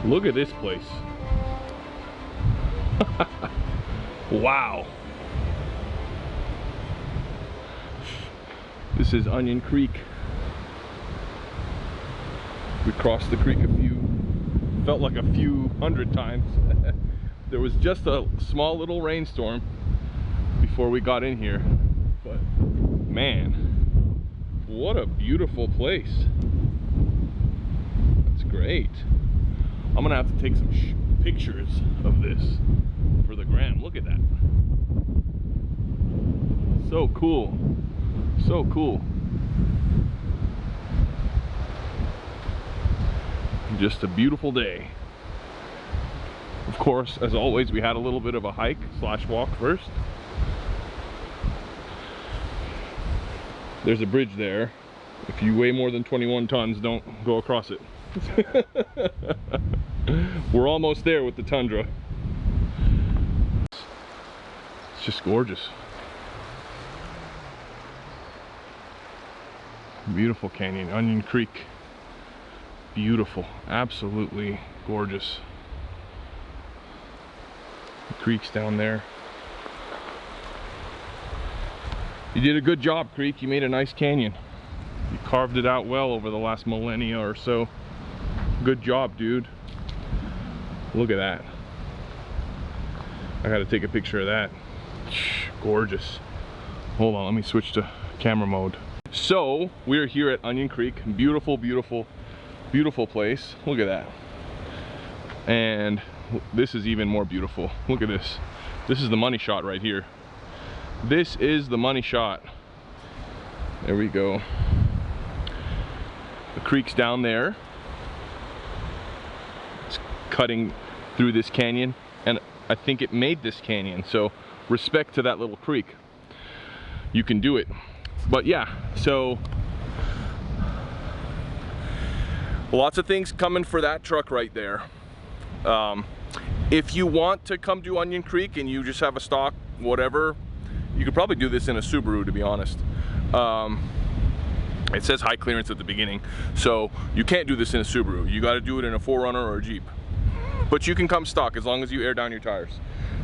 Look at this place. Wow. This is Onion Creek. We crossed the creek felt like a few hundred times. There was just a small little rainstorm before we got in here. But man, what a beautiful place. That's great. I'm gonna have to take some pictures of this for the gram. Look at that. So cool. So cool. Just a beautiful day. Of course, as always, we had a little bit of a hike slash walk first. There's a bridge there. If you weigh more than 21 tons, don't go across it. We're almost there with the Tundra. It's just gorgeous. Beautiful canyon, Onion Creek. Beautiful, absolutely gorgeous. The creek's down there. You did a good job, Creek. You made a nice canyon. You carved it out well over the last millennia or so. Good job, dude. Look at that. I gotta take a picture of that. Gorgeous. Hold on, let me switch to camera mode. So, we're here at Onion Creek. Beautiful, beautiful, beautiful place. Look at that. And this is even more beautiful. Look at this. This is the money shot right here. This is the money shot. There we go. The creek's down there. It's cutting through this canyon, and I think it made this canyon. So respect to that little creek. You can do it. But yeah, so lots of things coming for that truck right there. If you want to come to Onion Creek and you just have a stock whatever, you could probably do this in a Subaru, to be honest. It says high clearance at the beginning, so you can't do this in a Subaru. You got to do it in a 4Runner or a Jeep. But you can come stock as long as you air down your tires.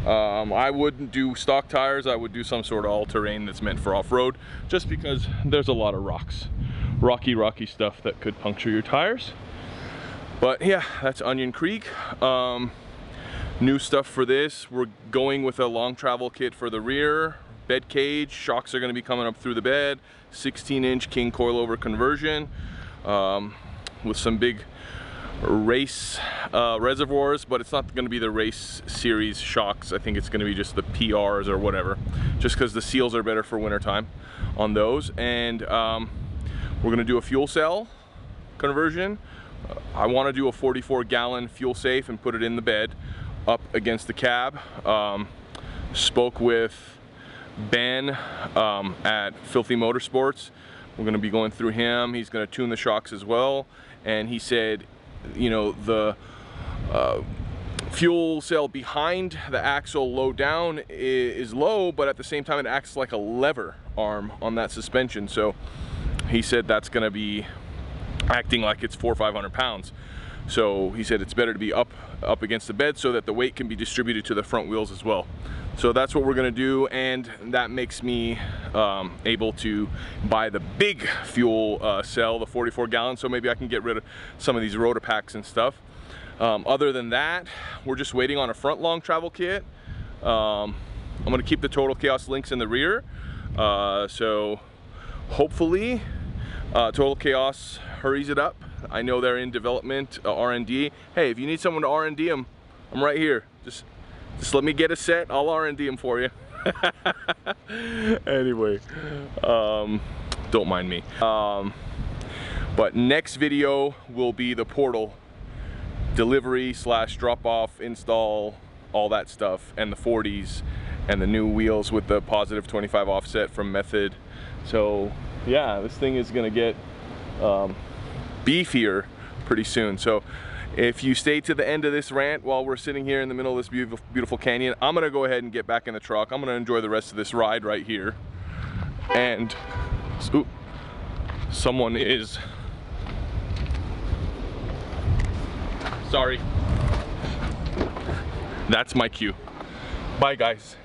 I wouldn't do stock tires. I would do some sort of all-terrain that's meant for off-road, just because there's a lot of rocks, rocky stuff that could puncture your tires. But yeah, that's Onion Creek. New stuff for this. We're going with a long travel kit for the rear. Bed cage, shocks are going to be coming up through the bed. 16-inch king coilover conversion with some big race reservoirs, but it's not going to be the race series shocks. I think it's going to be just the PRs or whatever, just because the seals are better for wintertime on those. And we're going to do a fuel cell conversion. I want to do a 44-gallon fuel safe and put it in the bed up against the cab. Spoke with Ben at Filthy Motorsports. We're going to be going through him. He's going to tune the shocks as well, and he said, you know, the fuel cell behind the axle low down is low, but at the same time it acts like a lever arm on that suspension. So he said that's going to be acting like it's 400 or 500 pounds. So he said it's better to be up against the bed so that the weight can be distributed to the front wheels as well. So that's what we're gonna do, and that makes me able to buy the big fuel cell, the 44 gallons, so maybe I can get rid of some of these rotor packs and stuff. Other than that, we're just waiting on a front long travel kit. I'm gonna keep the Total Chaos links in the rear. So hopefully Total Chaos hurries it up. I know they're in development, R&D. Hey, if you need someone to R&D them, I'm right here. Just let me get a set, I'll R&D them for you. Anyway, don't mind me. But next video will be the portal delivery slash drop off, install, all that stuff, and the 40s and the new wheels with the positive 25 offset from Method. So yeah, this thing is gonna get beefier pretty soon. So if you stay to the end of this rant while we're sitting here in the middle of this beautiful canyon, I'm gonna go ahead and get back in the truck. I'm gonna enjoy the rest of this ride right here. And ooh, someone is, sorry, That's my cue. Bye guys.